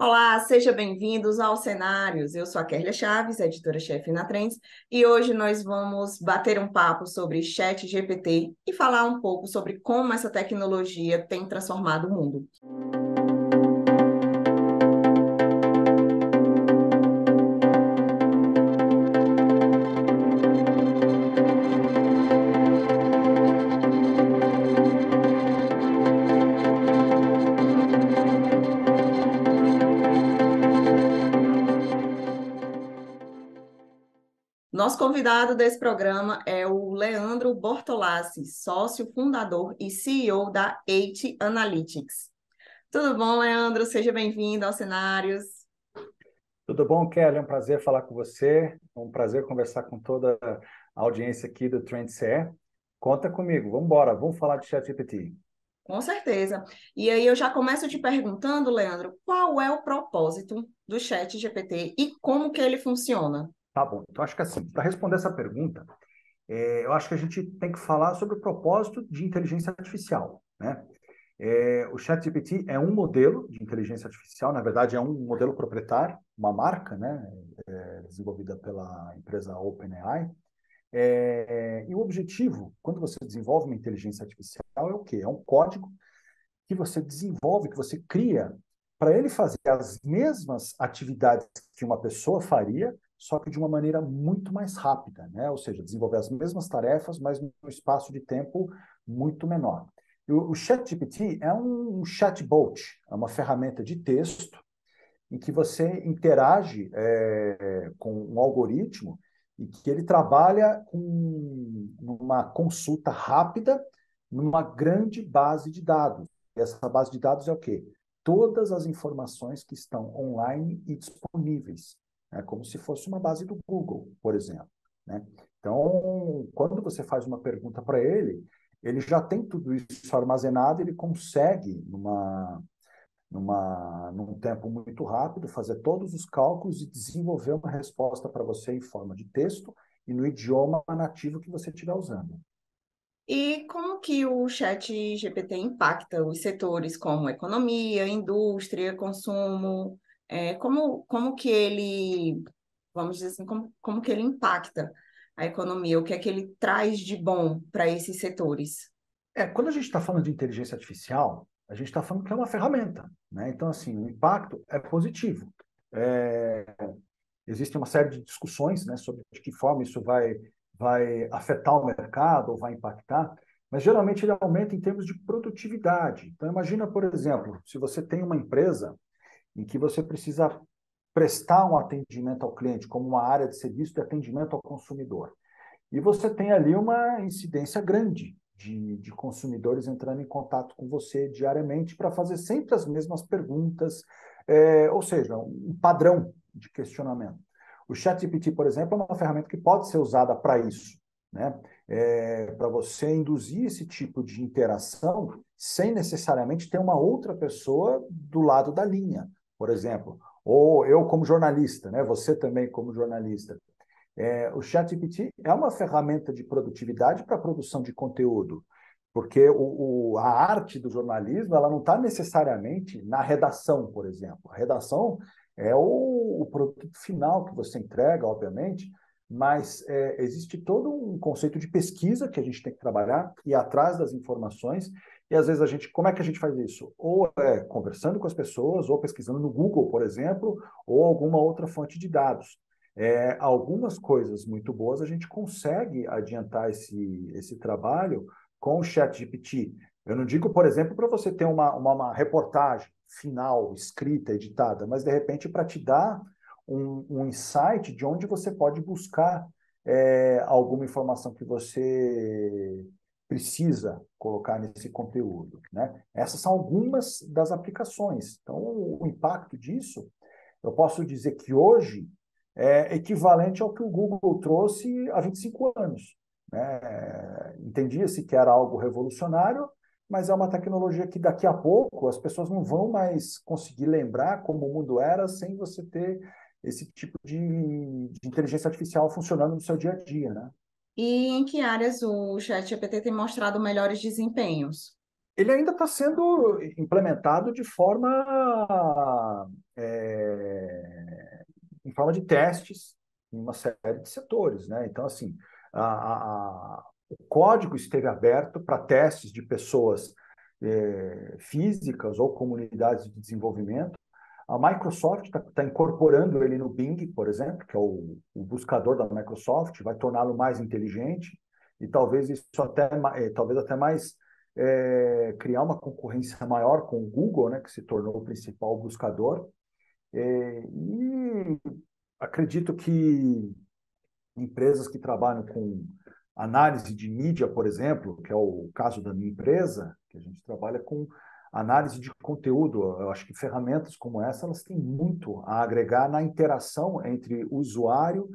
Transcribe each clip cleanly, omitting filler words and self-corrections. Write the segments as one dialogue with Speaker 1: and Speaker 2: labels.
Speaker 1: Olá, sejam bem-vindos ao Cenários. Eu sou a Kerlia Chaves, editora-chefe na Trends, e hoje nós vamos bater um papo sobre ChatGPT e falar um pouco sobre como essa tecnologia tem transformado o mundo. Nosso convidado desse programa é o Leandro Bortolassi, sócio fundador e CEO da Eight Analytics. Tudo bom, Leandro? Seja bem-vindo aos Cenários.
Speaker 2: Tudo bom, Kelly? É um prazer falar com você. É um prazer conversar com toda a audiência aqui do Trend CE. Conta comigo, vamos embora, vamos falar de ChatGPT.
Speaker 1: Com certeza. E aí eu já começo te perguntando, Leandro, qual é o propósito do ChatGPT e como que ele funciona?
Speaker 2: Tá bom, então acho que assim, para responder essa pergunta, eu acho que a gente tem que falar sobre o propósito de inteligência artificial, né? O ChatGPT é um modelo de inteligência artificial, na verdade é um modelo proprietário, uma marca, né, desenvolvida pela empresa OpenAI. E o objetivo, quando você desenvolve uma inteligência artificial, é o quê? É um código que você desenvolve, que você cria, para ele fazer as mesmas atividades que uma pessoa faria, só que de uma maneira muito mais rápida, né? Ou seja, desenvolver as mesmas tarefas, mas num espaço de tempo muito menor. E o ChatGPT é um chatbot, é uma ferramenta de texto em que você interage com um algoritmo e que ele trabalha com uma consulta rápida numa grande base de dados. Essa base de dados é o quê? Todas as informações que estão online e disponíveis, né? Como se fosse uma base do Google, por exemplo, né? Então, quando você faz uma pergunta para ele, ele já tem tudo isso armazenado, ele consegue, num tempo muito rápido, fazer todos os cálculos e desenvolver uma resposta para você em forma de texto e no idioma nativo que você estiver usando.
Speaker 1: E como que o ChatGPT impacta os setores como economia, indústria, consumo? Como que ele, vamos dizer assim, como que ele impacta a economia? O que é que ele traz de bom para esses setores?
Speaker 2: Quando a gente está falando de inteligência artificial, a gente está falando que é uma ferramenta, né? Então, assim, o impacto é positivo. É, Existe uma série de discussões, né, sobre de que forma isso vai afetar o mercado ou vai impactar, mas geralmente ele aumenta em termos de produtividade. Então, imagina, por exemplo, se você tem uma empresa em que você precisa prestar um atendimento ao cliente, como uma área de serviço de atendimento ao consumidor. E você tem ali uma incidência grande de consumidores entrando em contato com você diariamente para fazer sempre as mesmas perguntas, ou seja, um padrão de questionamento. O ChatGPT, por exemplo, é uma ferramenta que pode ser usada para isso, né? Para você induzir esse tipo de interação sem necessariamente ter uma outra pessoa do lado da linha, por exemplo. Ou eu como jornalista, né? Você também como jornalista. O ChatGPT é uma ferramenta de produtividade para a produção de conteúdo, porque a arte do jornalismo ela não está necessariamente na redação, por exemplo. A redação é o produto final que você entrega, obviamente, mas existe todo um conceito de pesquisa que a gente tem que trabalhar, ir atrás das informações, e às vezes como é que a gente faz isso? Ou conversando com as pessoas, ou pesquisando no Google, por exemplo, ou alguma outra fonte de dados. Algumas coisas muito boas a gente consegue adiantar esse trabalho com o ChatGPT. Eu não digo, por exemplo, para você ter uma reportagem final, escrita, editada, mas de repente para te dar um insight de onde você pode buscar alguma informação que você precisa colocar nesse conteúdo, né? Essas são algumas das aplicações. Então, o impacto disso, eu posso dizer que hoje é equivalente ao que o Google trouxe há 25 anos, né? Entendia-se que era algo revolucionário, mas é uma tecnologia que daqui a pouco as pessoas não vão mais conseguir lembrar como o mundo era sem você ter esse tipo de inteligência artificial funcionando no seu dia a dia, né?
Speaker 1: E em que áreas o ChatGPT tem mostrado melhores desempenhos?
Speaker 2: Ele ainda está sendo implementado de forma em forma de testes em uma série de setores, né? Então, assim, o código esteve aberto para testes de pessoas físicas ou comunidades de desenvolvimento. A Microsoft está incorporando ele no Bing, por exemplo, que é o buscador da Microsoft, vai torná-lo mais inteligente e talvez isso talvez até mais criar uma concorrência maior com o Google, né, que se tornou o principal buscador. E acredito que empresas que trabalham com análise de mídia, por exemplo, que é o caso da minha empresa, que a gente trabalha com análise de conteúdo. Eu acho que ferramentas como essa, elas têm muito a agregar na interação entre o usuário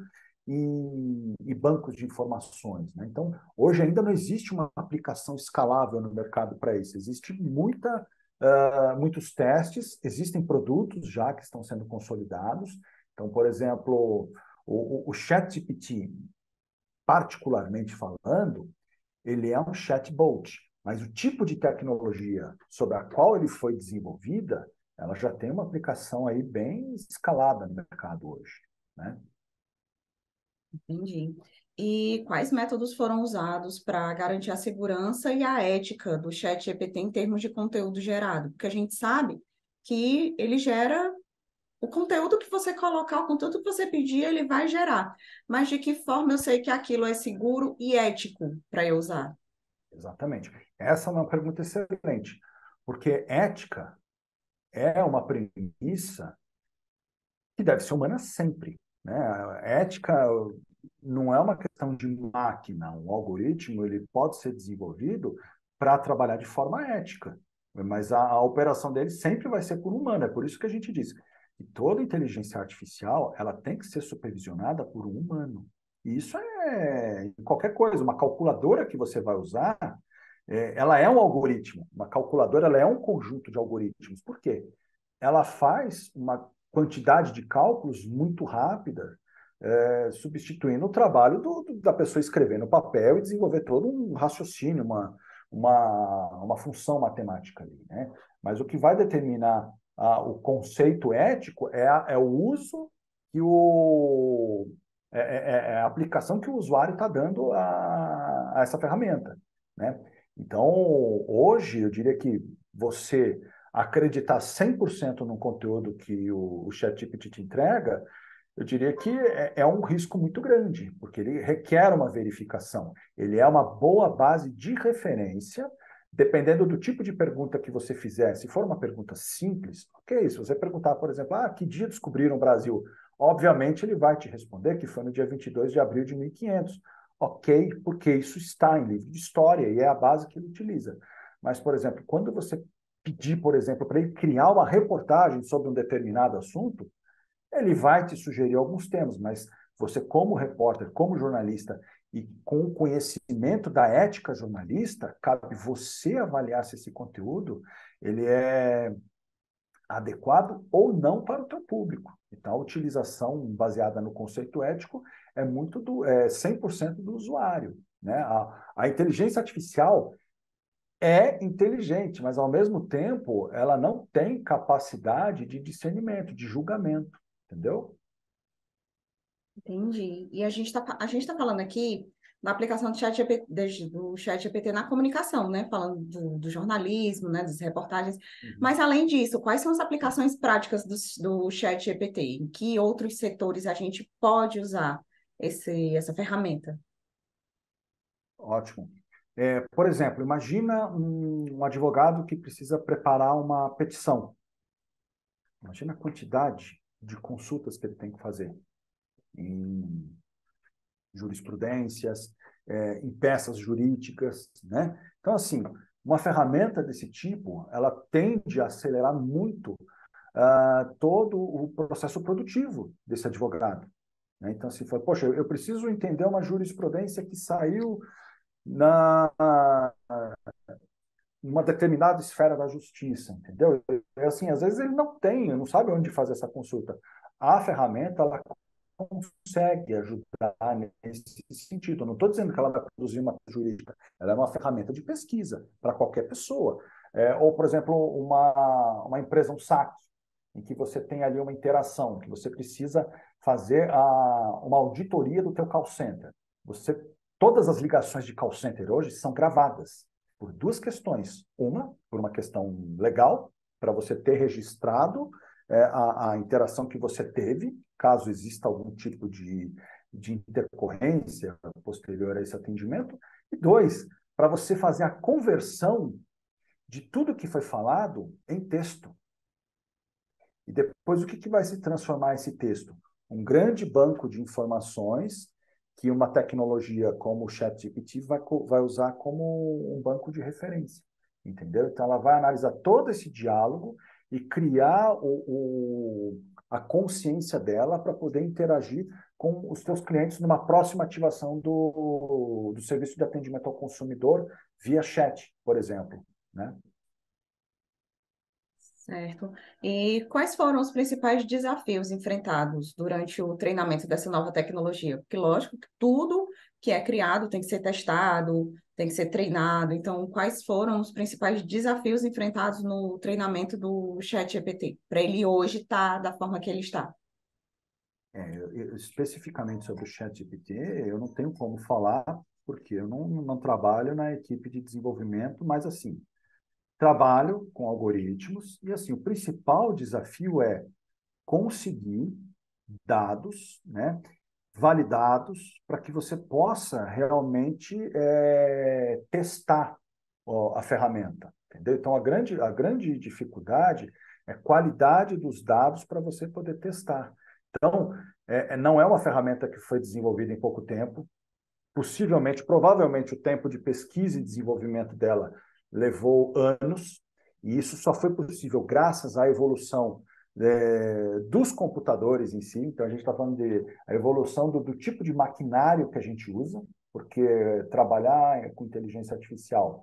Speaker 2: e bancos de informações, né? Então, hoje ainda não existe uma aplicação escalável no mercado para isso. Existe muitos testes, existem produtos já que estão sendo consolidados. Então, por exemplo, o ChatGPT, particularmente falando, ele é um chatbot, mas o tipo de tecnologia sobre a qual ele foi desenvolvida, ela já tem uma aplicação aí bem escalada no mercado hoje, né?
Speaker 1: Entendi. E quais métodos foram usados para garantir a segurança e a ética do ChatGPT em termos de conteúdo gerado? Porque a gente sabe que ele gera o conteúdo que você colocar, o conteúdo que você pedir, ele vai gerar. Mas de que forma eu sei que aquilo é seguro e ético para eu usar?
Speaker 2: Exatamente. Essa é uma pergunta excelente, porque ética é uma premissa que deve ser humana sempre, né? A ética não é uma questão de máquina. Um algoritmo ele pode ser desenvolvido para trabalhar de forma ética, mas a operação dele sempre vai ser por humano. É por isso que a gente diz que toda inteligência artificial ela tem que ser supervisionada por um humano. E isso é qualquer coisa. Uma calculadora que você vai usar, ela é um algoritmo. Uma calculadora ela é um conjunto de algoritmos. Por quê? Ela faz uma quantidade de cálculos muito rápida, substituindo o trabalho da pessoa escrever no papel e desenvolver todo um raciocínio, uma função matemática ali, né? Mas o que vai determinar o conceito ético é o uso e a aplicação que o usuário está dando a essa ferramenta, né? Então, hoje, eu diria que você acreditar 100% no conteúdo que o ChatGPT te entrega, eu diria que é um risco muito grande, porque ele requer uma verificação. Ele é uma boa base de referência, dependendo do tipo de pergunta que você fizer. Se for uma pergunta simples, ok. Se você perguntar, por exemplo, que dia descobriram o Brasil? Obviamente, ele vai te responder que foi no dia 22 de abril de 1500. Ok, porque isso está em livro de história e é a base que ele utiliza. Mas, por exemplo, quando você pedir, por exemplo, para ele criar uma reportagem sobre um determinado assunto, ele vai te sugerir alguns temas, mas você, como repórter, como jornalista e com o conhecimento da ética jornalista, cabe você avaliar se esse conteúdo ele é adequado ou não para o teu público. Então, a utilização baseada no conceito ético é 100% do usuário, né? A inteligência artificial é inteligente, mas ao mesmo tempo ela não tem capacidade de discernimento, de julgamento, entendeu?
Speaker 1: Entendi. E a gente tá falando aqui da aplicação do chat GPT na comunicação, né? Falando do jornalismo, né? Das reportagens.
Speaker 2: Uhum.
Speaker 1: Mas, além disso, quais são as aplicações práticas do chat GPT? Em que outros setores a gente pode usar essa ferramenta?
Speaker 2: Ótimo. Por exemplo, imagina um advogado que precisa preparar uma petição. Imagina a quantidade de consultas que ele tem que fazer em jurisprudências, em peças jurídicas, né? Então, assim, uma ferramenta desse tipo, ela tende a acelerar muito todo o processo produtivo desse advogado, né? Então, se for, poxa, eu preciso entender uma jurisprudência que saiu na uma determinada esfera da justiça, entendeu? Assim, às vezes ele não sabe onde fazer essa consulta. A ferramenta, ela consegue ajudar nesse sentido. Eu não estou dizendo que ela vai produzir uma jurídica, ela é uma ferramenta de pesquisa para qualquer pessoa. Ou, por exemplo, uma empresa, um saque. em que você tem ali uma interação, que você precisa fazer uma auditoria do teu call center. Todas as ligações de call center hoje são gravadas por duas questões. Uma, por uma questão legal, para você ter registrado a interação que você teve, caso exista algum tipo de intercorrência posterior a esse atendimento. E dois, para você fazer a conversão de tudo que foi falado em texto. E depois, o que vai se transformar esse texto? Um grande banco de informações que uma tecnologia como o ChatGPT vai usar como um banco de referência, entendeu? Então, ela vai analisar todo esse diálogo e criar a consciência dela para poder interagir com os seus clientes numa próxima ativação do serviço de atendimento ao consumidor via chat, por exemplo, né?
Speaker 1: Certo. E quais foram os principais desafios enfrentados durante o treinamento dessa nova tecnologia? Porque, lógico, que tudo que é criado tem que ser testado, tem que ser treinado. Então, quais foram os principais desafios enfrentados no treinamento do ChatGPT, para ele hoje estar da forma que ele está?
Speaker 2: Especificamente sobre o ChatGPT, eu não tenho como falar, porque eu não trabalho na equipe de desenvolvimento, mas assim, trabalho com algoritmos e assim, o principal desafio é conseguir dados, né, validados para que você possa realmente testar a ferramenta, entendeu? Então, a grande dificuldade é a qualidade dos dados para você poder testar. Então, não é uma ferramenta que foi desenvolvida em pouco tempo, provavelmente o tempo de pesquisa e desenvolvimento dela levou anos, e isso só foi possível graças à evolução dos computadores em si. Então, a gente está falando de a evolução do tipo de maquinário que a gente usa, porque trabalhar com inteligência artificial,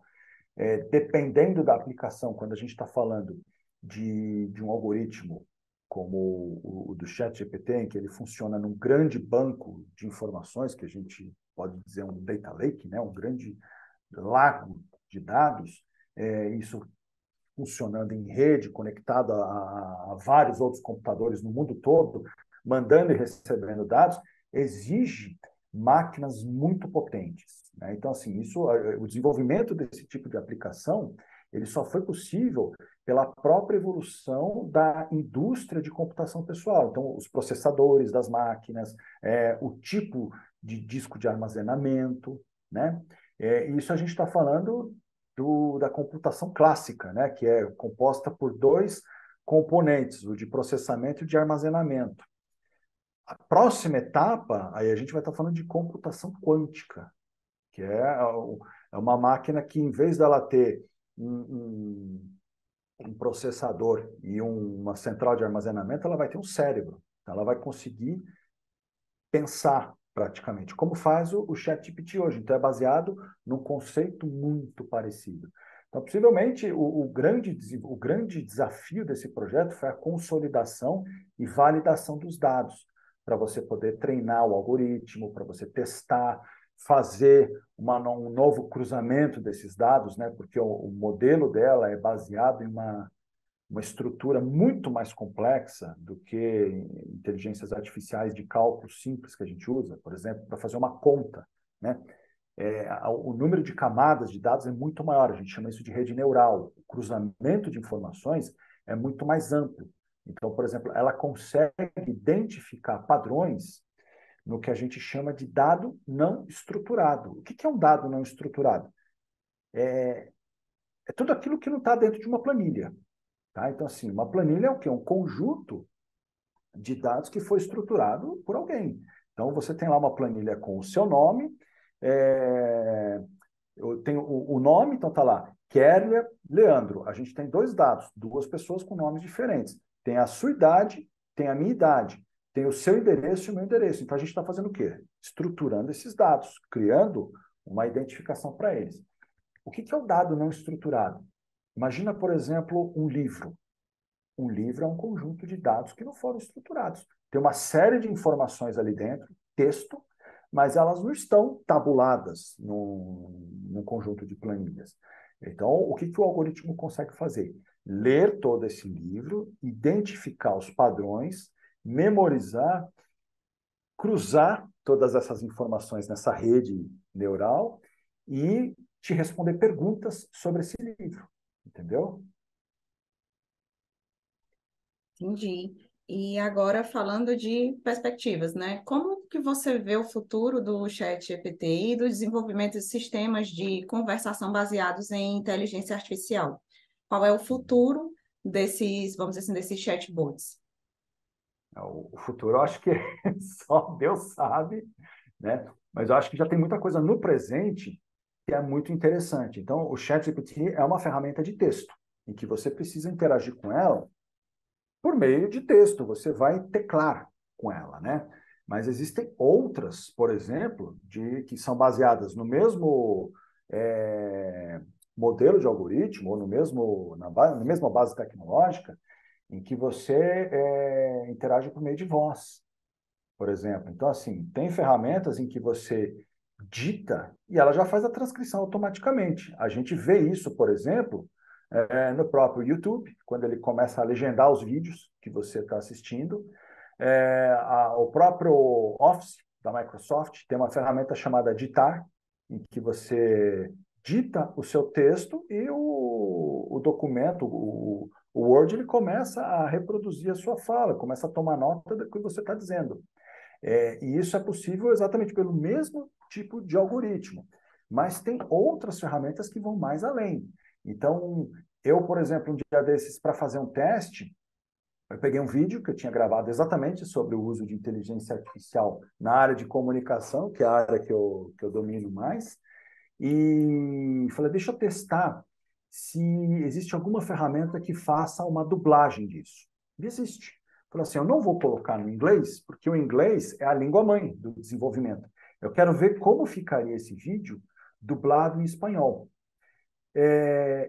Speaker 2: dependendo da aplicação, quando a gente está falando de um algoritmo como o do ChatGPT, em que ele funciona num grande banco de informações, que a gente pode dizer um data lake, né? Um grande lago de dados, isso funcionando em rede, conectado a vários outros computadores no mundo todo, mandando e recebendo dados, exige máquinas muito potentes, né? Então, assim, o desenvolvimento desse tipo de aplicação, ele só foi possível pela própria evolução da indústria de computação pessoal. Então, os processadores das máquinas, o tipo de disco de armazenamento, né? Isso a gente está falando da computação clássica, né? Que é composta por dois componentes, o de processamento e de armazenamento. A próxima etapa, aí a gente vai estar falando de computação quântica, que é uma máquina que, em vez dela ter um processador e uma central de armazenamento, ela vai ter um cérebro. Então, ela vai conseguir pensar praticamente, como faz o ChatGPT hoje. Então, é baseado num conceito muito parecido. Então, possivelmente, o grande desafio desse projeto foi a consolidação e validação dos dados, para você poder treinar o algoritmo, para você testar, fazer um novo cruzamento desses dados, né? Porque o modelo dela é baseado em uma estrutura muito mais complexa do que inteligências artificiais de cálculo simples que a gente usa, por exemplo, para fazer uma conta, né? O número de camadas de dados é muito maior, a gente chama isso de rede neural. O cruzamento de informações é muito mais amplo. Então, por exemplo, ela consegue identificar padrões no que a gente chama de dado não estruturado. O que é um dado não estruturado? É tudo aquilo que não está dentro de uma planilha. Tá? Então, assim, uma planilha é o quê? Um conjunto de dados que foi estruturado por alguém. Então, você tem lá uma planilha com o seu nome, eu tenho o nome, então está lá, Kéria Leandro. A gente tem dois dados, duas pessoas com nomes diferentes. Tem a sua idade, tem a minha idade, tem o seu endereço e o meu endereço. Então, a gente está fazendo o quê? Estruturando esses dados, criando uma identificação para eles. O que é o dado não estruturado? Imagina, por exemplo, um livro. Um livro é um conjunto de dados que não foram estruturados. Tem uma série de informações ali dentro, texto, mas elas não estão tabuladas num conjunto de planilhas. Então, o que o algoritmo consegue fazer? ler todo esse livro, identificar os padrões, memorizar, cruzar todas essas informações nessa rede neural e te responder perguntas sobre esse livro, entendeu?
Speaker 1: Entendi. E agora falando de perspectivas, né? Como que você vê o futuro do chat GPT e do desenvolvimento de sistemas de conversação baseados em inteligência artificial? Qual é o futuro desses, vamos dizer assim, desses chatbots?
Speaker 2: O futuro, eu acho que só Deus sabe, né? Mas eu acho que já tem muita coisa no presente que é muito interessante. Então, o ChatGPT é uma ferramenta de texto, em que você precisa interagir com ela por meio de texto, você vai teclar com ela, né? Mas existem outras, por exemplo, que são baseadas no mesmo é, modelo de algoritmo, ou na mesma base tecnológica, em que você interage por meio de voz, por exemplo. Então, assim, tem ferramentas em que você dita e ela já faz a transcrição automaticamente. A gente vê isso, por exemplo, no próprio YouTube, quando ele começa a legendar os vídeos que você está assistindo. O próprio Office da Microsoft tem uma ferramenta chamada Ditar, em que você dita o seu texto e o documento, o Word, ele começa a reproduzir a sua fala, começa a tomar nota do que você está dizendo. E isso é possível exatamente pelo mesmo tipo de algoritmo. Mas tem outras ferramentas que vão mais além. Então, eu, por exemplo, um dia desses, para fazer um teste, eu peguei um vídeo que eu tinha gravado exatamente sobre o uso de inteligência artificial na área de comunicação, que é a área que eu domino mais, e falei, deixa eu testar se existe alguma ferramenta que faça uma dublagem disso. E existe. Falei assim, eu não vou colocar no inglês, porque o inglês é a língua mãe do desenvolvimento. Eu quero ver como ficaria esse vídeo dublado em espanhol.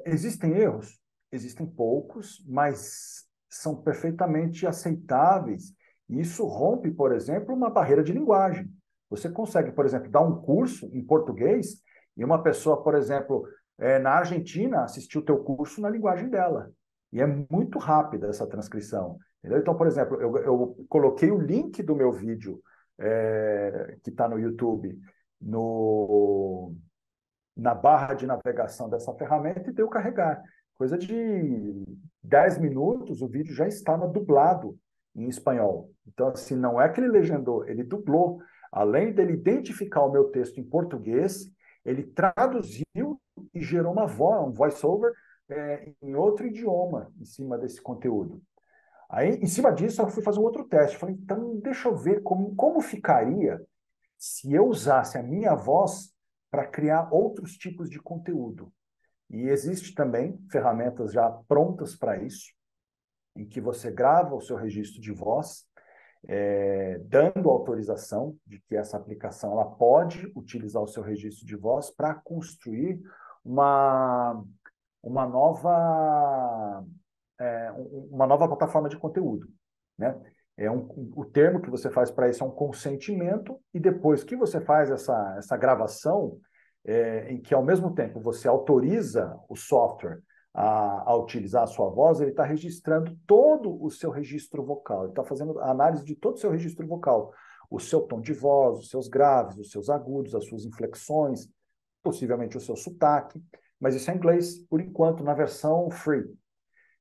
Speaker 2: Existem erros? Existem poucos, mas são perfeitamente aceitáveis. E isso rompe, por exemplo, uma barreira de linguagem. Você consegue, por exemplo, dar um curso em português e uma pessoa, por exemplo, na Argentina, assistir o teu curso na linguagem dela. E é muito rápida essa transcrição. Entendeu? Então, por exemplo, eu coloquei o link do meu vídeo, que está no YouTube, no, na barra de navegação dessa ferramenta e deu carregar. Coisa de 10 minutos, o vídeo já estava dublado em espanhol. Então, assim, não é que ele legendou, ele dublou. Além dele identificar o meu texto em português, ele traduziu e gerou uma voz, um voice-over em outro idioma em cima desse conteúdo. Aí, em cima disso, eu fui fazer um outro teste. Falei, então, deixa eu ver como ficaria se eu usasse a minha voz para criar outros tipos de conteúdo. E existe também ferramentas já prontas para isso, em que você grava o seu registro de voz, dando autorização de que essa aplicação ela pode utilizar o seu registro de voz para construir uma, uma nova uma nova plataforma de conteúdo, né? O termo que você faz para isso é um consentimento, e depois que você faz essa gravação, em que ao mesmo tempo você autoriza o software a utilizar a sua voz, ele está registrando todo o seu registro vocal, ele está fazendo a análise de todo o seu registro vocal, o seu tom de voz, os seus graves, os seus agudos, as suas inflexões, possivelmente o seu sotaque, mas isso é em inglês, por enquanto, na versão free.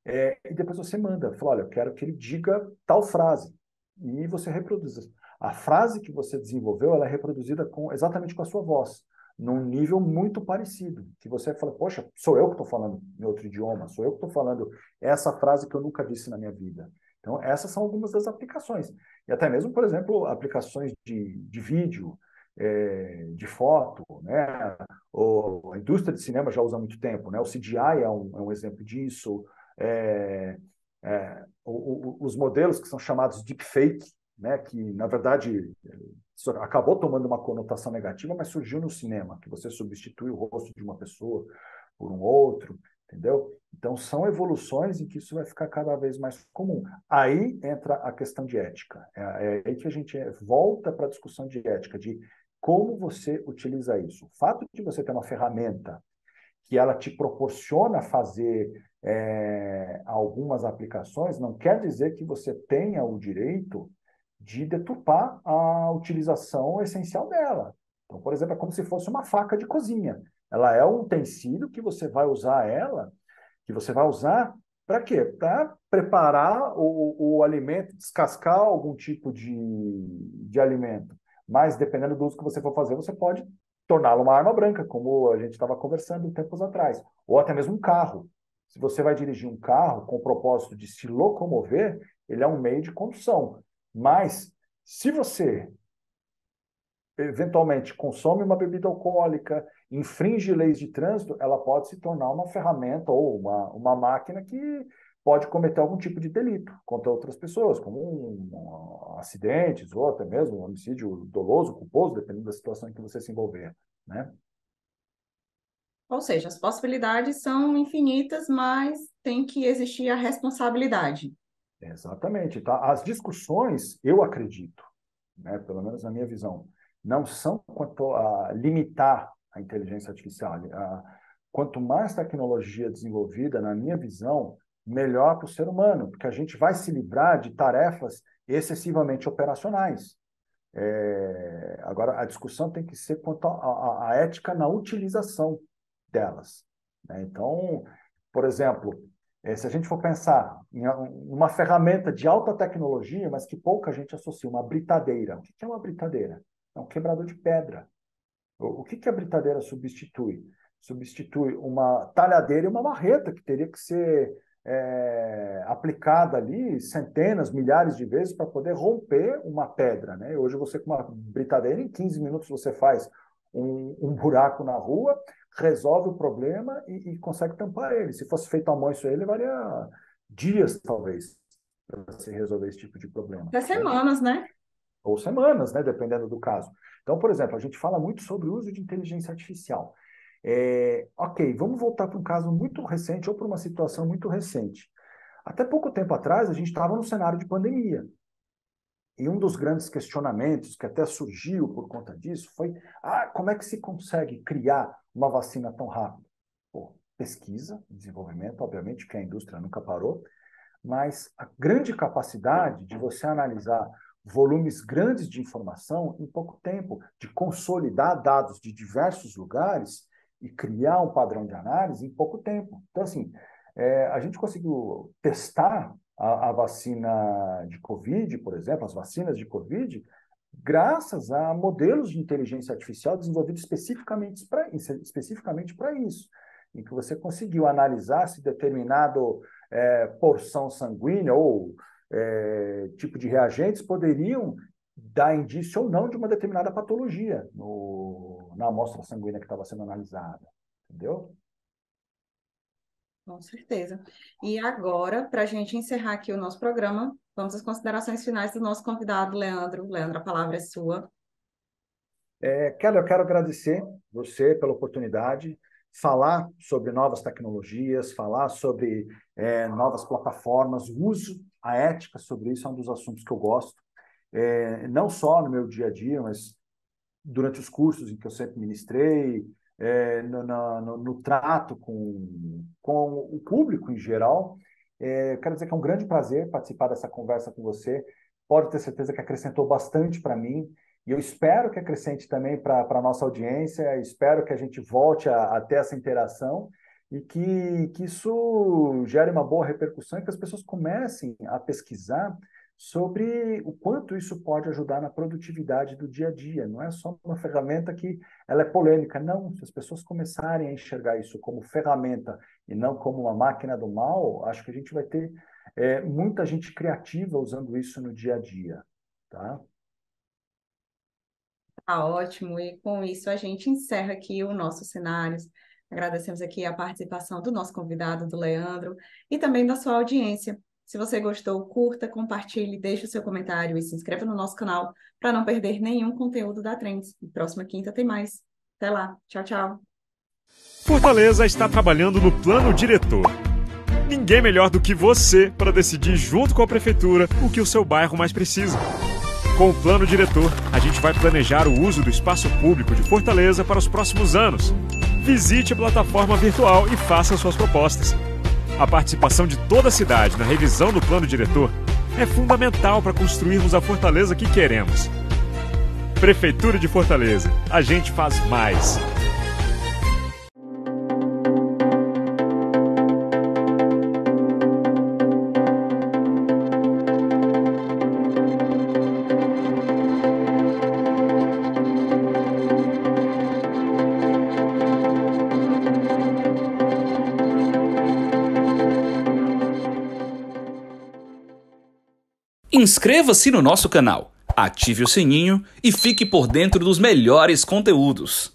Speaker 2: E depois você manda, fala, olha, eu quero que ele diga tal frase. E você reproduz. A frase que você desenvolveu, ela é reproduzida exatamente com a sua voz, num nível muito parecido. Que você fala, poxa, sou eu que estou falando em outro idioma, sou eu que estou falando essa frase que eu nunca disse na minha vida. Então, essas são algumas das aplicações. E até mesmo, por exemplo, aplicações de vídeo, de foto, né? A indústria de cinema já usa há muito tempo, né? O CGI é um exemplo disso. Os modelos que são chamados deepfake, né, que na verdade isso acabou tomando uma conotação negativa, mas surgiu no cinema, que você substitui o rosto de uma pessoa por um outro, entendeu? Então são evoluções em que isso vai ficar cada vez mais comum. Aí entra a questão de ética. É aí que a gente volta para a discussão de ética, de como você utiliza isso. O fato de você ter uma ferramenta que ela te proporciona fazer algumas aplicações, não quer dizer que você tenha o direito de deturpar a utilização essencial dela. Então, por exemplo, é como se fosse uma faca de cozinha. Ela é um utensílio que você vai usar para quê? Para preparar o alimento, descascar algum tipo de alimento. Mas, dependendo do uso que você for fazer, você pode torná-lo uma arma branca, como a gente estava conversando tempos atrás. Ou até mesmo um carro. Se você vai dirigir um carro com o propósito de se locomover, ele é um meio de condução. Mas, se você eventualmente consome uma bebida alcoólica, infringe leis de trânsito, ela pode se tornar uma ferramenta ou uma máquina que pode cometer algum tipo de delito contra outras pessoas, como acidentes ou até mesmo um homicídio doloso, culposo, dependendo da situação em que você se envolver, né?
Speaker 1: Ou seja, as possibilidades são infinitas, mas tem que existir a responsabilidade.
Speaker 2: Exatamente. Tá? As discussões, eu acredito, né, pelo menos na minha visão, não são quanto a limitar a inteligência artificial. Quanto mais tecnologia desenvolvida, na minha visão, melhor para o ser humano, porque a gente vai se livrar de tarefas excessivamente operacionais. Agora, a discussão tem que ser quanto à ética na utilização delas, né? Então, por exemplo, se a gente for pensar em uma ferramenta de alta tecnologia, mas que pouca gente associa, uma britadeira. O que é uma britadeira? É um quebrador de pedra. O que a britadeira substitui? Substitui uma talhadeira e uma marreta, que teria que ser aplicada ali centenas, milhares de vezes para poder romper uma pedra, né? Hoje você com uma britadeira, em 15 minutos você faz um buraco na rua, resolve o problema e consegue tampar ele. Se fosse feito à mão isso aí, levaria dias, talvez, para se resolver esse tipo de problema.
Speaker 1: Até semanas, né?
Speaker 2: Ou semanas, né? Dependendo do caso. Então, por exemplo, a gente fala muito sobre o uso de inteligência artificial. Ok, vamos voltar para um caso muito recente ou para uma situação muito recente. Até pouco tempo atrás, a gente estava no cenário de pandemia. E um dos grandes questionamentos que até surgiu por conta disso foi: como é que se consegue criar uma vacina tão rápido? Pô, pesquisa, desenvolvimento, obviamente, que a indústria nunca parou, mas a grande capacidade de você analisar volumes grandes de informação em pouco tempo, de consolidar dados de diversos lugares e criar um padrão de análise em pouco tempo. Então, assim, a gente conseguiu testar a vacina de Covid, por exemplo, as vacinas de Covid, graças a modelos de inteligência artificial desenvolvidos especificamente para isso, em que você conseguiu analisar se determinado porção sanguínea ou tipo de reagentes poderiam dar indício ou não de uma determinada patologia na amostra sanguínea que estava sendo analisada, entendeu?
Speaker 1: Com certeza. E agora, para a gente encerrar aqui o nosso programa, vamos às considerações finais do nosso convidado, Leandro. Leandro, a palavra é sua.
Speaker 2: Kelly, eu quero agradecer você pela oportunidade, falar sobre novas tecnologias, falar sobre novas plataformas, o uso, a ética sobre isso é um dos assuntos que eu gosto, não só no meu dia a dia, mas durante os cursos em que eu sempre ministrei, no trato com o público em geral. Quero dizer que é um grande prazer participar dessa conversa com você. Pode ter certeza que acrescentou bastante para mim. E eu espero que acrescente também para a nossa audiência, espero que a gente volte a ter essa interação e que isso gere uma boa repercussão e que as pessoas comecem a pesquisar sobre o quanto isso pode ajudar na produtividade do dia a dia. Não é só uma ferramenta que ela é polêmica, não. Se as pessoas começarem a enxergar isso como ferramenta e não como uma máquina do mal, acho que a gente vai ter muita gente criativa usando isso no dia a dia, tá?
Speaker 1: Tá ótimo, e com isso a gente encerra aqui o nosso Cenários. Agradecemos aqui a participação do nosso convidado, do Leandro, e também da sua audiência. Se você gostou, curta, compartilhe, deixe o seu comentário e se inscreva no nosso canal para não perder nenhum conteúdo da Trends. E próxima quinta tem mais. Até lá. Tchau, tchau.
Speaker 3: Fortaleza está trabalhando no plano diretor. Ninguém melhor do que você para decidir junto com a prefeitura o que o seu bairro mais precisa. Com o plano diretor, a gente vai planejar o uso do espaço público de Fortaleza para os próximos anos. Visite a plataforma virtual e faça suas propostas. A participação de toda a cidade na revisão do plano diretor é fundamental para construirmos a Fortaleza que queremos. Prefeitura de Fortaleza, a gente faz mais.
Speaker 4: Inscreva-se no nosso canal, ative o sininho e fique por dentro dos melhores conteúdos.